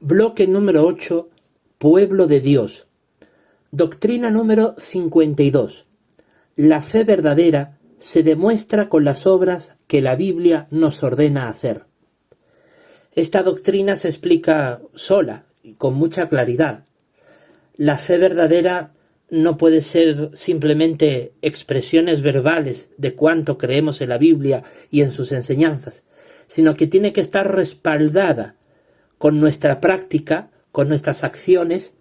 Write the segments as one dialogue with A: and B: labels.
A: Bloque número 8. Pueblo de Dios. Doctrina número 52. La fe verdadera se demuestra con las obras que la Biblia nos ordena hacer. Esta doctrina se explica sola y con mucha claridad. La fe verdadera no puede ser simplemente expresiones verbales de cuánto creemos en la Biblia y en sus enseñanzas, sino que tiene que estar respaldada con nuestra práctica, con nuestras acciones,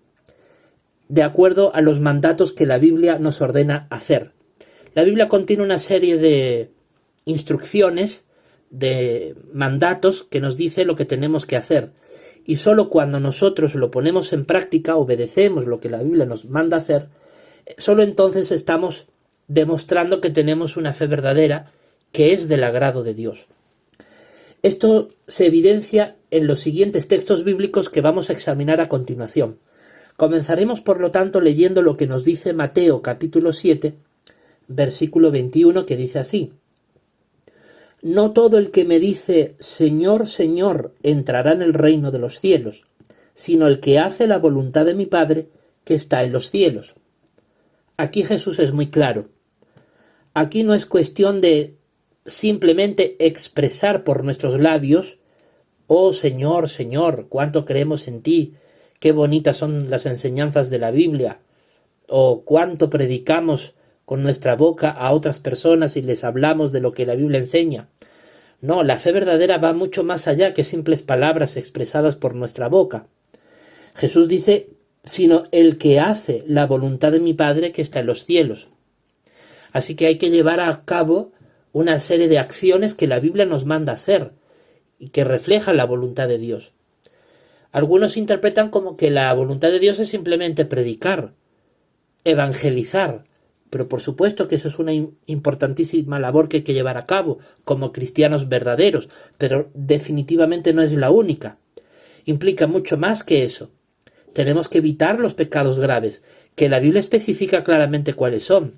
A: de acuerdo a los mandatos que la Biblia nos ordena hacer. La Biblia contiene una serie de instrucciones, de mandatos que nos dice lo que tenemos que hacer. Y solo cuando nosotros lo ponemos en práctica, obedecemos lo que la Biblia nos manda hacer, solo entonces estamos demostrando que tenemos una fe verdadera que es del agrado de Dios. Esto se evidencia en los siguientes textos bíblicos que vamos a examinar a continuación. Comenzaremos, por lo tanto, leyendo lo que nos dice Mateo capítulo 7, versículo 21, que dice así: No todo el que me dice Señor, Señor, entrará en el reino de los cielos, sino el que hace la voluntad de mi Padre que está en los cielos. Aquí Jesús es muy claro. Aquí no es cuestión de simplemente expresar por nuestros labios: oh Señor, Señor, cuánto creemos en ti, qué bonitas son las enseñanzas de la Biblia, o cuánto predicamos con nuestra boca a otras personas y les hablamos de lo que la Biblia enseña. No, la fe verdadera va mucho más allá que simples palabras expresadas por nuestra boca. Jesús dice, sino el que hace la voluntad de mi Padre que está en los cielos. Así que hay que llevar a cabo una serie de acciones que la Biblia nos manda hacer y que reflejan la voluntad de Dios. Algunos interpretan como que la voluntad de Dios es simplemente predicar, evangelizar, pero por supuesto que eso es una importantísima labor que hay que llevar a cabo como cristianos verdaderos, pero definitivamente no es la única. Implica mucho más que eso. Tenemos que evitar los pecados graves, que la Biblia especifica claramente cuáles son.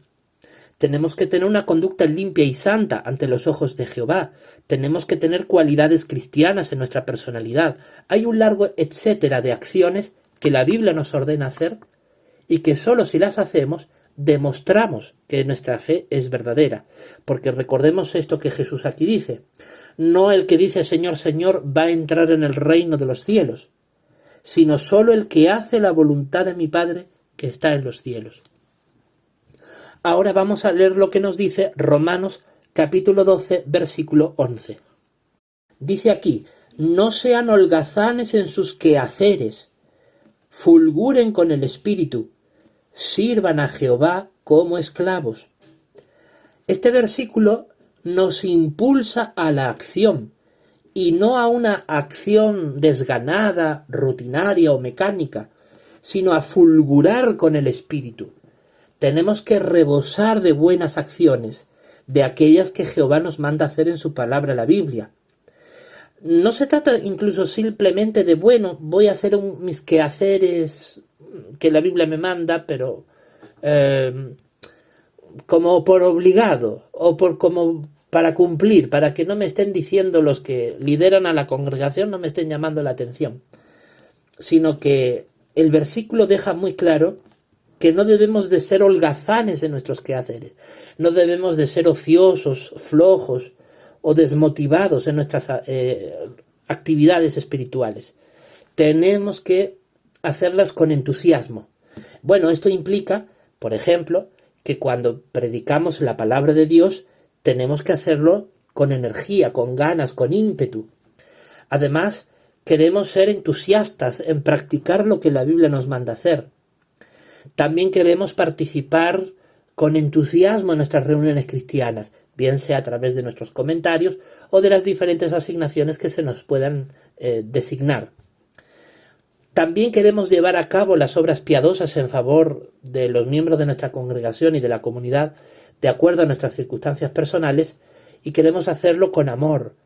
A: Tenemos que tener una conducta limpia y santa ante los ojos de Jehová. Tenemos que tener cualidades cristianas en nuestra personalidad. Hay un largo etcétera de acciones que la Biblia nos ordena hacer y que solo si las hacemos demostramos que nuestra fe es verdadera. Porque recordemos esto que Jesús aquí dice. No el que dice Señor, Señor va a entrar en el reino de los cielos, sino solo el que hace la voluntad de mi Padre que está en los cielos. Ahora vamos a leer lo que nos dice Romanos capítulo 12, versículo 11. Dice aquí: no sean holgazanes en sus quehaceres, fulguren con el espíritu, sirvan a Jehová como esclavos. Este versículo nos impulsa a la acción, y no a una acción desganada, rutinaria o mecánica, sino a fulgurar con el espíritu. Tenemos que rebosar de buenas acciones, de aquellas que Jehová nos manda hacer en su palabra, la Biblia. No se trata incluso simplemente de, bueno, voy a hacer mis quehaceres que la Biblia me manda, pero como por obligado o como para cumplir, para que no me estén diciendo los que lideran a la congregación, no me estén llamando la atención, sino que el versículo deja muy claro que no debemos de ser holgazanes en nuestros quehaceres, no debemos de ser ociosos, flojos o desmotivados en nuestras actividades espirituales. Tenemos que hacerlas con entusiasmo. Bueno, esto implica, por ejemplo, que cuando predicamos la palabra de Dios, tenemos que hacerlo con energía, con ganas, con ímpetu. Además, queremos ser entusiastas en practicar lo que la Biblia nos manda hacer. También queremos participar con entusiasmo en nuestras reuniones cristianas, bien sea a través de nuestros comentarios o de las diferentes asignaciones que se nos puedan designar. También queremos llevar a cabo las obras piadosas en favor de los miembros de nuestra congregación y de la comunidad, de acuerdo a nuestras circunstancias personales, y queremos hacerlo con amor,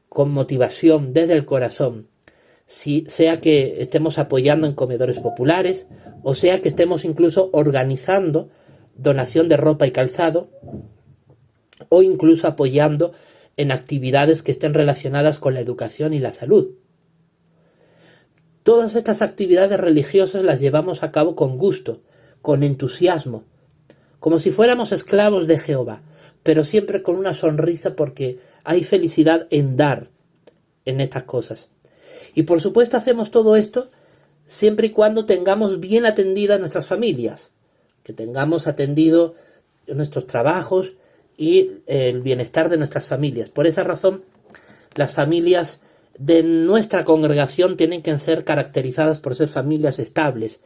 A: con motivación, desde el corazón. Sea que estemos apoyando en comedores populares, o sea que estemos incluso organizando donación de ropa y calzado, o incluso apoyando en actividades que estén relacionadas con la educación y la salud. Todas estas actividades religiosas las llevamos a cabo con gusto, con entusiasmo, como si fuéramos esclavos de Jehová, pero siempre con una sonrisa porque hay felicidad en dar en estas cosas. Y por supuesto hacemos todo esto siempre y cuando tengamos bien atendidas nuestras familias, que tengamos atendido nuestros trabajos y el bienestar de nuestras familias. Por esa razón, las familias de nuestra congregación tienen que ser caracterizadas por ser familias estables,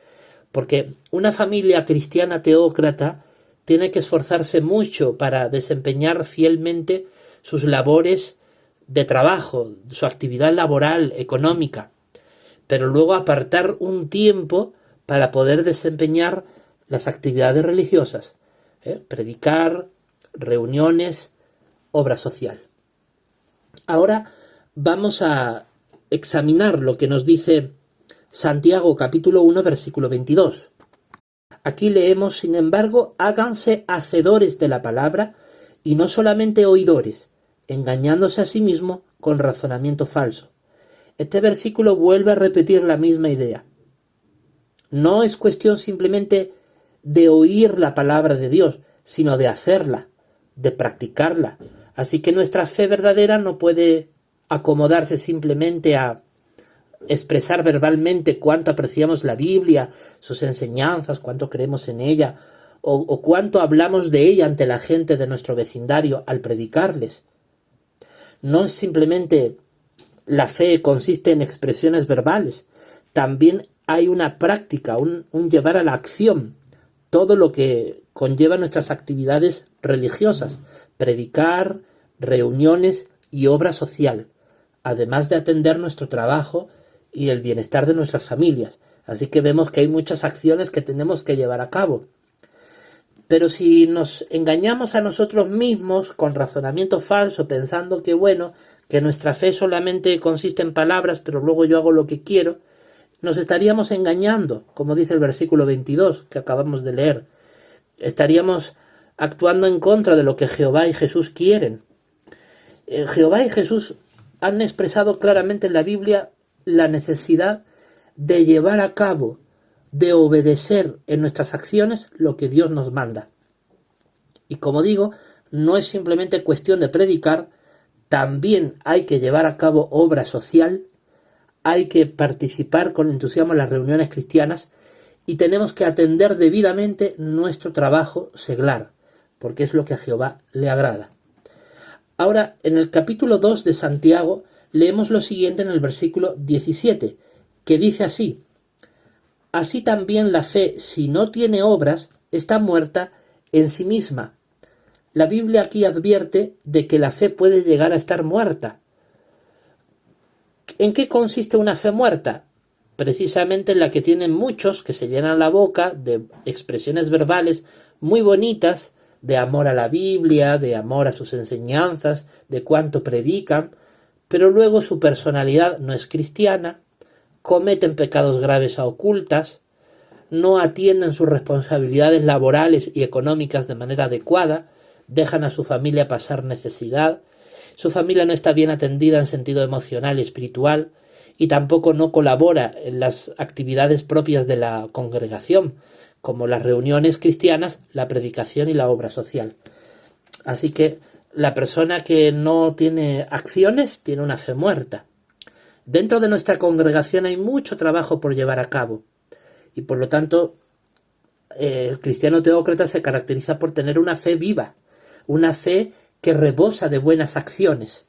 A: porque una familia cristiana teócrata tiene que esforzarse mucho para desempeñar fielmente sus labores de trabajo, su actividad laboral, económica, pero luego apartar un tiempo para poder desempeñar las actividades religiosas, predicar, reuniones, obra social. Ahora vamos a examinar lo que nos dice Santiago capítulo 1 versículo 22. Aquí leemos: sin embargo, háganse hacedores de la palabra y no solamente oidores, engañándose a sí mismo con razonamiento falso. Este versículo vuelve a repetir la misma idea. No es cuestión simplemente de oír la palabra de Dios, sino de hacerla, de practicarla. Así que nuestra fe verdadera no puede acomodarse simplemente a expresar verbalmente cuánto apreciamos la Biblia, sus enseñanzas, cuánto creemos en ella, o cuánto hablamos de ella ante la gente de nuestro vecindario al predicarles. No es simplemente la fe consiste en expresiones verbales, también hay una práctica, un llevar a la acción todo lo que conlleva nuestras actividades religiosas, predicar, reuniones y obra social, además de atender nuestro trabajo y el bienestar de nuestras familias. Así que vemos que hay muchas acciones que tenemos que llevar a cabo. Pero si nos engañamos a nosotros mismos con razonamiento falso, pensando que que nuestra fe solamente consiste en palabras, pero luego yo hago lo que quiero, nos estaríamos engañando, como dice el versículo 22 que acabamos de leer. Estaríamos actuando en contra de lo que Jehová y Jesús quieren. Jehová y Jesús han expresado claramente en la Biblia la necesidad de llevar a cabo, de obedecer en nuestras acciones lo que Dios nos manda. Y como digo, no es simplemente cuestión de predicar, también hay que llevar a cabo obra social, hay que participar con entusiasmo en las reuniones cristianas y tenemos que atender debidamente nuestro trabajo seglar, porque es lo que a Jehová le agrada. Ahora, en el capítulo 2 de Santiago, leemos lo siguiente en el versículo 17, que dice así: así también la fe, si no tiene obras, está muerta en sí misma. La Biblia aquí advierte de que la fe puede llegar a estar muerta. ¿En qué consiste una fe muerta? Precisamente en la que tienen muchos que se llenan la boca de expresiones verbales muy bonitas, de amor a la Biblia, de amor a sus enseñanzas, de cuánto predican, pero luego su personalidad no es cristiana, cometen pecados graves a ocultas, no atienden sus responsabilidades laborales y económicas de manera adecuada, dejan a su familia pasar necesidad, su familia no está bien atendida en sentido emocional y espiritual, y tampoco no colabora en las actividades propias de la congregación, como las reuniones cristianas, la predicación y la obra social. Así que la persona que no tiene acciones tiene una fe muerta. Dentro de nuestra congregación hay mucho trabajo por llevar a cabo y por lo tanto el cristiano teócrata se caracteriza por tener una fe viva, una fe que rebosa de buenas acciones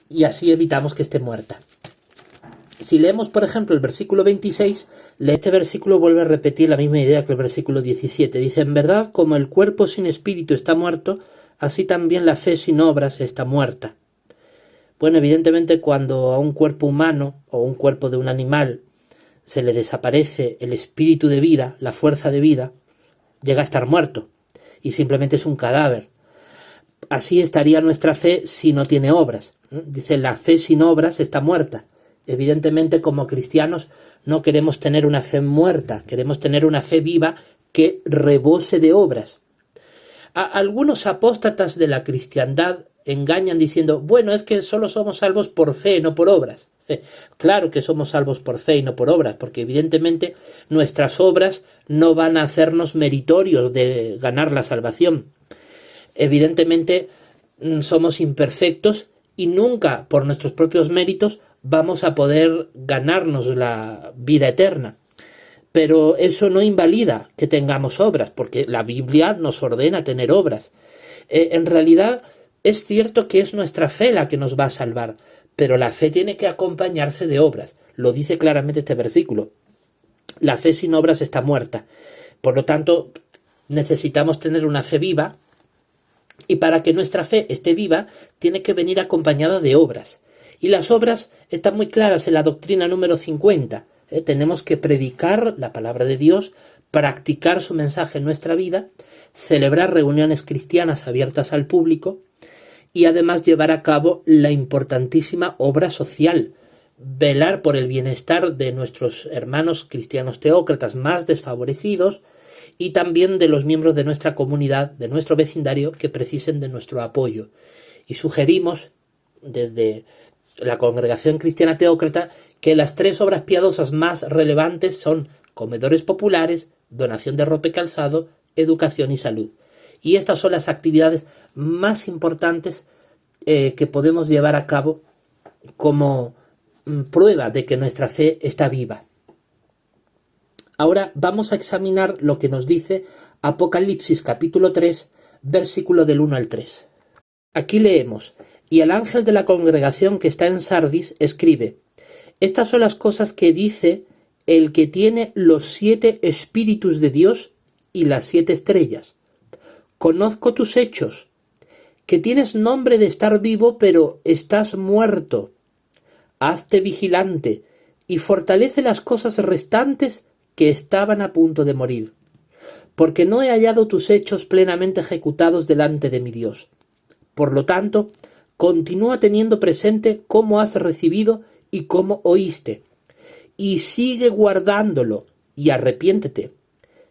A: y así evitamos que esté muerta. Si leemos, por ejemplo, el versículo 26, este versículo vuelve a repetir la misma idea que el versículo 17. Dice: en verdad, como el cuerpo sin espíritu está muerto, así también la fe sin obras está muerta. Bueno, evidentemente cuando a un cuerpo humano o un cuerpo de un animal se le desaparece el espíritu de vida, la fuerza de vida, llega a estar muerto y simplemente es un cadáver. Así estaría nuestra fe si no tiene obras. Dice: la fe sin obras está muerta. Evidentemente, como cristianos, no queremos tener una fe muerta, queremos tener una fe viva que rebose de obras. Algunos apóstatas de la cristiandad engañan diciendo: bueno, es que solo somos salvos por fe, no por obras. Claro que somos salvos por fe y no por obras, porque evidentemente nuestras obras no van a hacernos meritorios de ganar la salvación. Evidentemente somos imperfectos y nunca por nuestros propios méritos vamos a poder ganarnos la vida eterna. Pero eso no invalida que tengamos obras, porque la Biblia nos ordena tener obras. En realidad es cierto que es nuestra fe la que nos va a salvar, pero la fe tiene que acompañarse de obras. Lo dice claramente este versículo. La fe sin obras está muerta. Por lo tanto, necesitamos tener una fe viva, y para que nuestra fe esté viva, tiene que venir acompañada de obras. Y las obras están muy claras en la doctrina número 50. Tenemos que predicar la palabra de Dios, practicar su mensaje en nuestra vida, celebrar reuniones cristianas abiertas al público y además llevar a cabo la importantísima obra social, velar por el bienestar de nuestros hermanos cristianos teócratas más desfavorecidos y también de los miembros de nuestra comunidad, de nuestro vecindario, que precisen de nuestro apoyo. Y sugerimos, desde la Congregación Cristiana Teócrata, que las 3 obras piadosas más relevantes son comedores populares, donación de ropa y calzado, educación y salud. Y estas son las actividades más importantes que podemos llevar a cabo como prueba de que nuestra fe está viva. Ahora vamos a examinar lo que nos dice Apocalipsis capítulo 3, versículo del 1 al 3. Aquí leemos: y el ángel de la congregación que está en Sardis escribe: estas son las cosas que dice el que tiene los 7 espíritus de Dios y las 7 estrellas. Conozco tus hechos, que tienes nombre de estar vivo, pero estás muerto. Hazte vigilante y fortalece las cosas restantes que estaban a punto de morir, porque no he hallado tus hechos plenamente ejecutados delante de mi Dios. Por lo tanto, continúa teniendo presente cómo has recibido y cómo oíste, y sigue guardándolo, y arrepiéntete.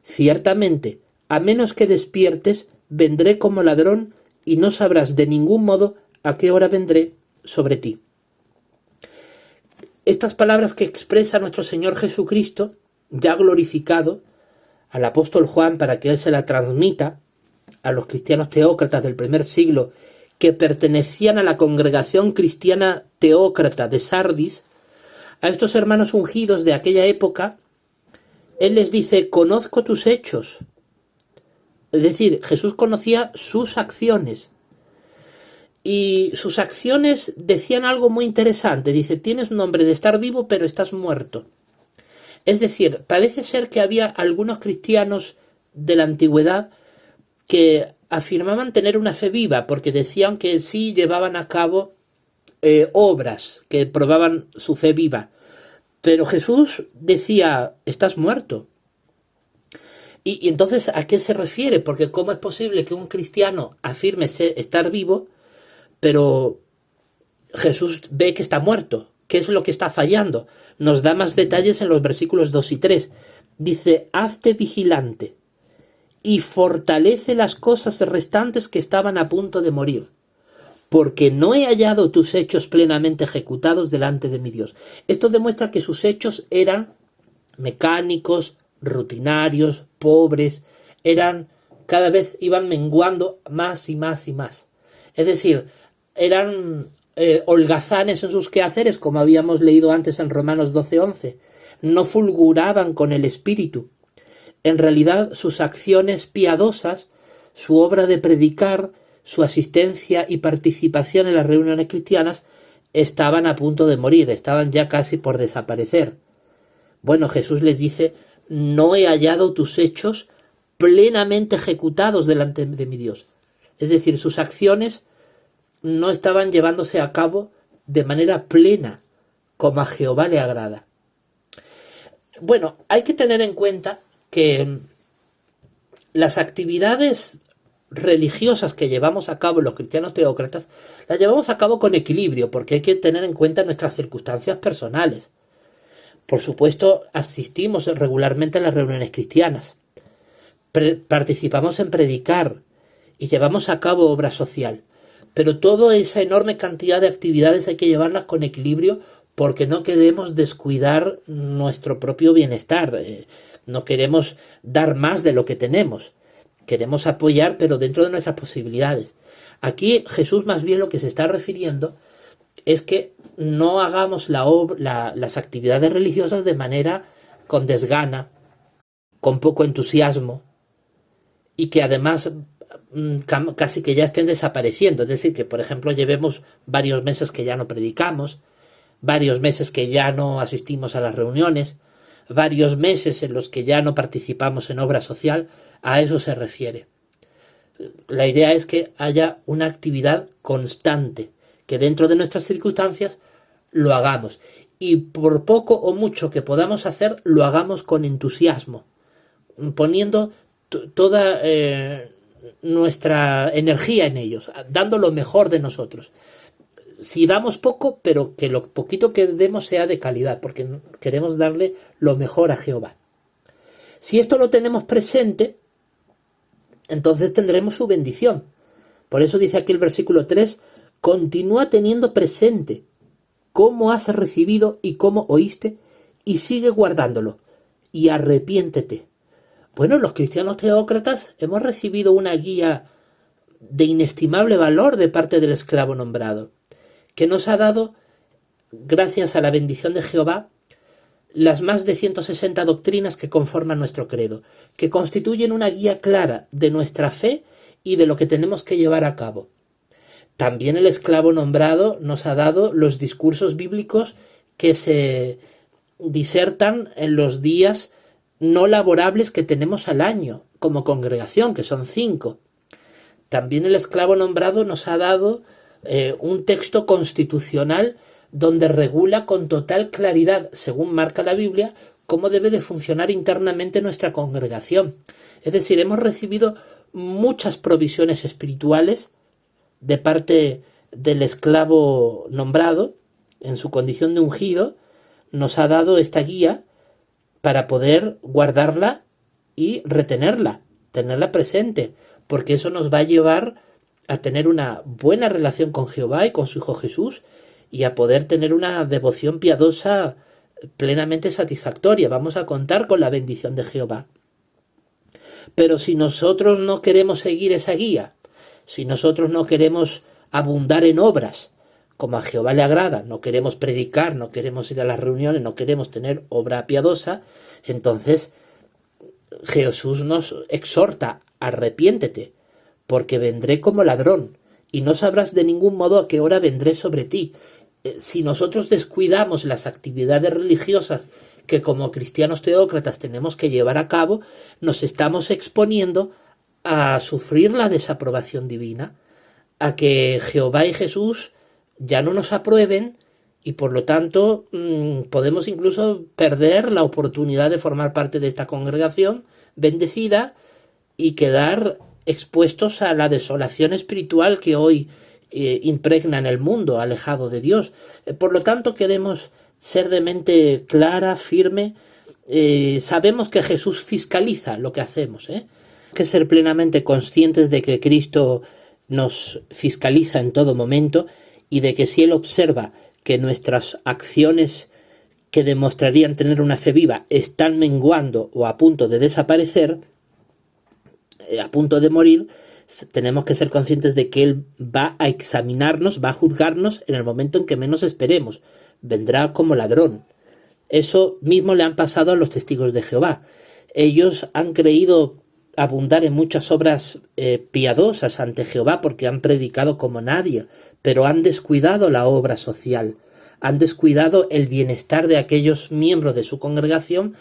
A: Ciertamente, a menos que despiertes, vendré como ladrón, y no sabrás de ningún modo a qué hora vendré sobre ti. Estas palabras que expresa nuestro Señor Jesucristo, ya glorificado, al apóstol Juan para que él se la transmita a los cristianos teócratas del primer siglo que pertenecían a la congregación cristiana teócrata de Sardis, a estos hermanos ungidos de aquella época, él les dice: conozco tus hechos. Es decir, Jesús conocía sus acciones. Y sus acciones decían algo muy interesante. Dice: tienes nombre de estar vivo, pero estás muerto. Es decir, parece ser que había algunos cristianos de la antigüedad que afirmaban tener una fe viva, porque decían que sí llevaban a cabo obras que probaban su fe viva. Pero Jesús decía: estás muerto. Y entonces, ¿a qué se refiere? Porque ¿cómo es posible que un cristiano afirme estar vivo, pero Jesús ve que está muerto? ¿Qué es lo que está fallando? Nos da más detalles en los versículos 2 y 3. Dice: hazte vigilante y fortalece las cosas restantes que estaban a punto de morir, porque no he hallado tus hechos plenamente ejecutados delante de mi Dios. Esto demuestra que sus hechos eran mecánicos, rutinarios, pobres, cada vez iban menguando más y más y más. Es decir, eran holgazanes en sus quehaceres, como habíamos leído antes en Romanos 12:11. No fulguraban con el espíritu. En realidad, sus acciones piadosas, su obra de predicar, su asistencia y participación en las reuniones cristianas estaban a punto de morir, estaban ya casi por desaparecer. Bueno, Jesús les dice: no he hallado tus hechos plenamente ejecutados delante de mi Dios. Es decir, sus acciones no estaban llevándose a cabo de manera plena, como a Jehová le agrada. Bueno, hay que tener en cuenta que las actividades religiosas que llevamos a cabo los cristianos teócratas, las llevamos a cabo con equilibrio, porque hay que tener en cuenta nuestras circunstancias personales. Por supuesto, asistimos regularmente a las reuniones cristianas, participamos en predicar y llevamos a cabo obra social, pero toda esa enorme cantidad de actividades hay que llevarlas con equilibrio, porque no queremos descuidar nuestro propio bienestar, no queremos dar más de lo que tenemos, queremos apoyar, pero dentro de nuestras posibilidades. Aquí Jesús más bien lo que se está refiriendo es que no hagamos las actividades religiosas de manera con desgana, con poco entusiasmo, y que además casi que ya estén desapareciendo. Es decir, que por ejemplo llevemos varios meses que ya no predicamos, varios meses que ya no asistimos a las reuniones, varios meses en los que ya no participamos en obra social. A eso se refiere. La idea es que haya una actividad constante, que dentro de nuestras circunstancias lo hagamos, y por poco o mucho que podamos hacer, lo hagamos con entusiasmo, poniendo toda nuestra energía en ellos, dando lo mejor de nosotros. Si damos poco, pero que lo poquito que demos sea de calidad, porque queremos darle lo mejor a Jehová. Si esto lo tenemos presente, entonces tendremos su bendición. Por eso dice aquí el versículo 3, continúa teniendo presente cómo has recibido y cómo oíste, y sigue guardándolo, y arrepiéntete. Bueno, los cristianos teócratas hemos recibido una guía de inestimable valor de parte del esclavo nombrado, que nos ha dado, gracias a la bendición de Jehová, las más de 160 doctrinas que conforman nuestro credo, que constituyen una guía clara de nuestra fe y de lo que tenemos que llevar a cabo. También el esclavo nombrado nos ha dado los discursos bíblicos que se disertan en los días no laborables que tenemos al año, como congregación, que son 5. También el esclavo nombrado nos ha dado un texto constitucional donde regula con total claridad, según marca la Biblia, cómo debe de funcionar internamente nuestra congregación. Es decir, hemos recibido muchas provisiones espirituales de parte del esclavo nombrado, en su condición de ungido, nos ha dado esta guía para poder guardarla y retenerla, tenerla presente, porque eso nos va a llevar a tener una buena relación con Jehová y con su Hijo Jesús, y a poder tener una devoción piadosa plenamente satisfactoria. Vamos a contar con la bendición de Jehová. Pero si nosotros no queremos seguir esa guía, si nosotros no queremos abundar en obras, como a Jehová le agrada, no queremos predicar, no queremos ir a las reuniones, no queremos tener obra piadosa, entonces Jesús nos exhorta, arrepiéntete, porque vendré como ladrón, y no sabrás de ningún modo a qué hora vendré sobre ti. Si nosotros descuidamos las actividades religiosas que como cristianos teócratas tenemos que llevar a cabo, nos estamos exponiendo a sufrir la desaprobación divina, a que Jehová y Jesús ya no nos aprueben, y por lo tanto podemos incluso perder la oportunidad de formar parte de esta congregación bendecida y quedar expuestos a la desolación espiritual que hoy impregna en el mundo, alejado de Dios. Por lo tanto, queremos ser de mente clara, firme. Sabemos que Jesús fiscaliza lo que hacemos. Hay que ser plenamente conscientes de que Cristo nos fiscaliza en todo momento, y de que si Él observa que nuestras acciones que demostrarían tener una fe viva están menguando o a punto de desaparecer, a punto de morir, tenemos que ser conscientes de que Él va a examinarnos, va a juzgarnos en el momento en que menos esperemos. Vendrá como ladrón. Eso mismo le han pasado a los testigos de Jehová. Ellos han creído abundar en muchas obras piadosas ante Jehová porque han predicado como nadie, pero han descuidado la obra social, han descuidado el bienestar de aquellos miembros de su congregación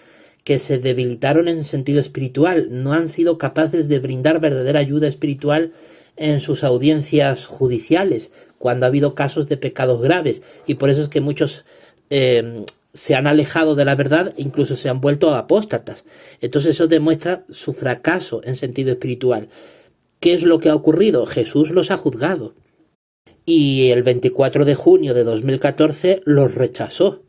A: que se debilitaron en sentido espiritual, no han sido capaces de brindar verdadera ayuda espiritual en sus audiencias judiciales, cuando ha habido casos de pecados graves, y por eso es que muchos se han alejado de la verdad e incluso se han vuelto apóstatas. Entonces eso demuestra su fracaso en sentido espiritual. ¿Qué es lo que ha ocurrido? Jesús los ha juzgado. Y el 24 de junio de 2014 los rechazó.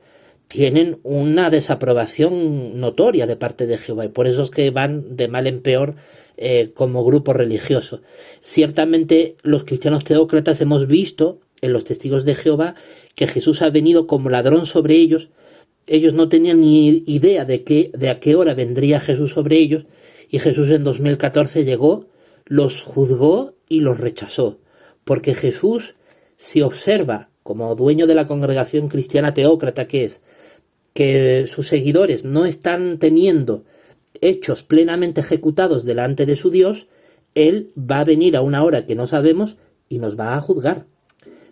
A: Tienen una desaprobación notoria de parte de Jehová, y por eso es que van de mal en peor como grupo religioso. Ciertamente los cristianos teócratas hemos visto en los testigos de Jehová que Jesús ha venido como ladrón sobre ellos. Ellos no tenían ni idea de a qué hora vendría Jesús sobre ellos, y Jesús en 2014 llegó, los juzgó y los rechazó, porque Jesús, si observa, como dueño de la congregación cristiana teócrata que es, que sus seguidores no están teniendo hechos plenamente ejecutados delante de su Dios, Él va a venir a una hora que no sabemos y nos va a juzgar.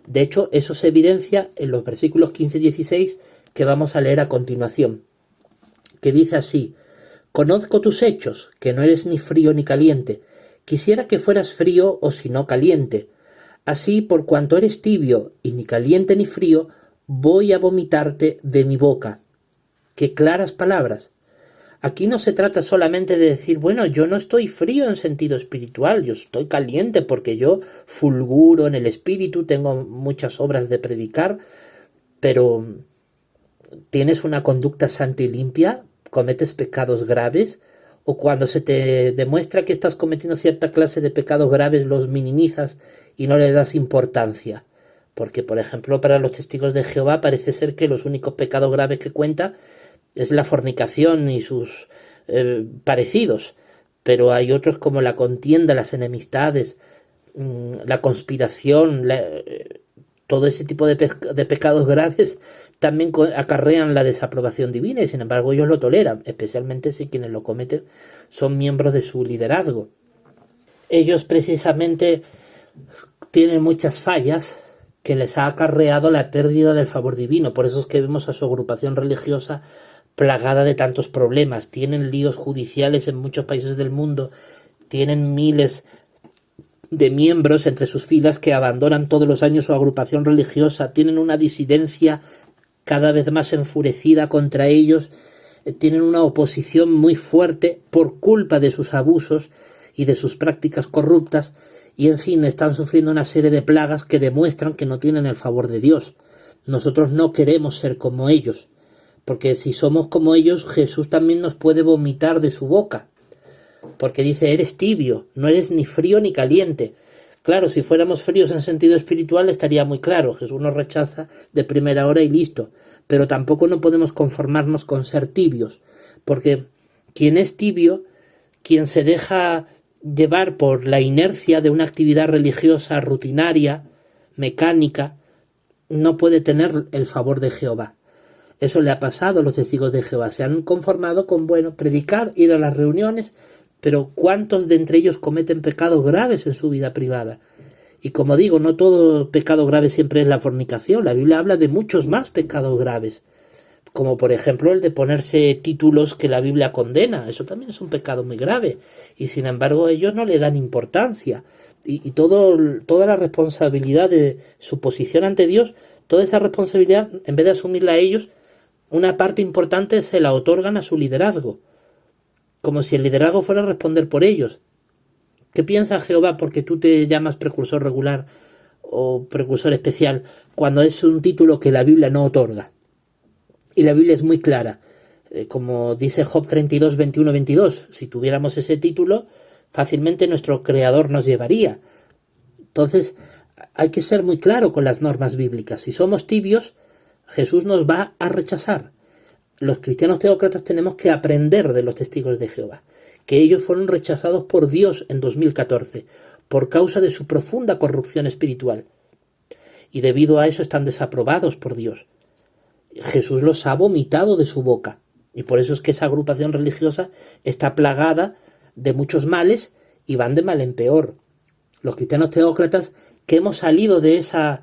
A: De hecho, eso se evidencia en los versículos 15 y 16 que vamos a leer a continuación, que dice así: «Conozco tus hechos, que no eres ni frío ni caliente. Quisiera que fueras frío o si no caliente. Así, por cuanto eres tibio y ni caliente ni frío, voy a vomitarte de mi boca». ¡Qué claras palabras! Aquí no se trata solamente de decir, bueno, yo no estoy frío en sentido espiritual, yo estoy caliente porque yo fulguro en el espíritu, tengo muchas obras de predicar, pero ¿tienes una conducta santa y limpia? ¿Cometes pecados graves? ¿O cuando se te demuestra que estás cometiendo cierta clase de pecados graves los minimizas y no les das importancia? Porque, por ejemplo, para los testigos de Jehová parece ser que los únicos pecados graves que cuenta es la fornicación y sus parecidos, pero hay otros como la contienda, las enemistades, la conspiración, todo ese tipo de pecados graves también acarrean la desaprobación divina, y sin embargo ellos lo toleran, especialmente si quienes lo cometen son miembros de su liderazgo. Ellos precisamente tienen muchas fallas que les ha acarreado la pérdida del favor divino, por eso es que vemos a su agrupación religiosa plagada de tantos problemas. Tienen líos judiciales en muchos países del mundo, tienen miles de miembros entre sus filas que abandonan todos los años su agrupación religiosa, tienen una disidencia cada vez más enfurecida contra ellos, tienen una oposición muy fuerte por culpa de sus abusos y de sus prácticas corruptas, y en fin, están sufriendo una serie de plagas que demuestran que no tienen el favor de Dios. Nosotros no queremos ser como ellos, porque si somos como ellos, Jesús también nos puede vomitar de su boca, porque dice, eres tibio, no eres ni frío ni caliente. Claro, si fuéramos fríos en sentido espiritual estaría muy claro, Jesús nos rechaza de primera hora y listo, pero tampoco no podemos conformarnos con ser tibios, porque quien es tibio, quien se deja llevar por la inercia de una actividad religiosa rutinaria, mecánica, no puede tener el favor de Jehová. Eso le ha pasado a los testigos de Jehová, se han conformado con, bueno, predicar, ir a las reuniones, pero ¿cuántos de entre ellos cometen pecados graves en su vida privada? Y como digo, no todo pecado grave siempre es la fornicación, la Biblia habla de muchos más pecados graves, como por ejemplo el de ponerse títulos que la Biblia condena, eso también es un pecado muy grave, y sin embargo ellos no le dan importancia, y toda la responsabilidad de su posición ante Dios, toda esa responsabilidad, en vez de asumirla a ellos, una parte importante se la otorgan a su liderazgo, como si el liderazgo fuera a responder por ellos. ¿Qué piensa Jehová porque tú te llamas precursor regular o precursor especial cuando es un título que la Biblia no otorga? Y la Biblia es muy clara, como dice Job 32, 21, 22, si tuviéramos ese título, fácilmente nuestro Creador nos llevaría. Entonces, hay que ser muy claro con las normas bíblicas. Si somos tibios, Jesús nos va a rechazar. Los cristianos teócratas tenemos que aprender de los testigos de Jehová, que ellos fueron rechazados por Dios en 2014, por causa de su profunda corrupción espiritual. Y debido a eso están desaprobados por Dios. Jesús los ha vomitado de su boca. Y por eso es que esa agrupación religiosa está plagada de muchos males y van de mal en peor. Los cristianos teócratas que hemos salido de esa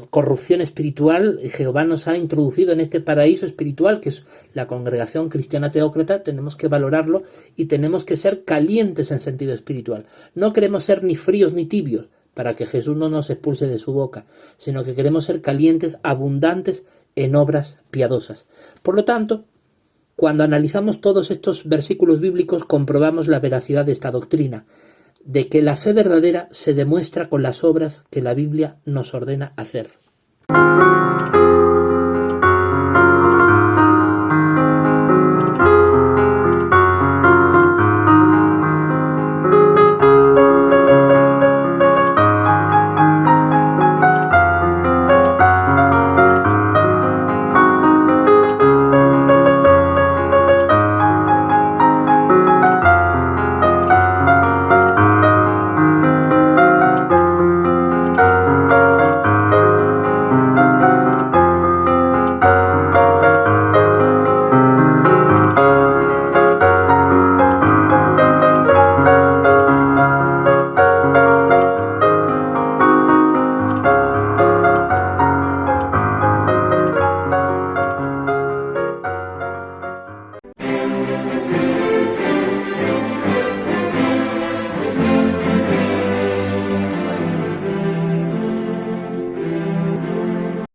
A: corrupción espiritual, Jehová nos ha introducido en este paraíso espiritual que es la congregación cristiana teócrata, tenemos que valorarlo y tenemos que ser calientes en sentido espiritual. No queremos ser ni fríos ni tibios para que Jesús no nos expulse de su boca, sino que queremos ser calientes, abundantes en obras piadosas. Por lo tanto, cuando analizamos todos estos versículos bíblicos comprobamos la veracidad de esta doctrina, de que la fe verdadera se demuestra con las obras que la Biblia nos ordena hacer.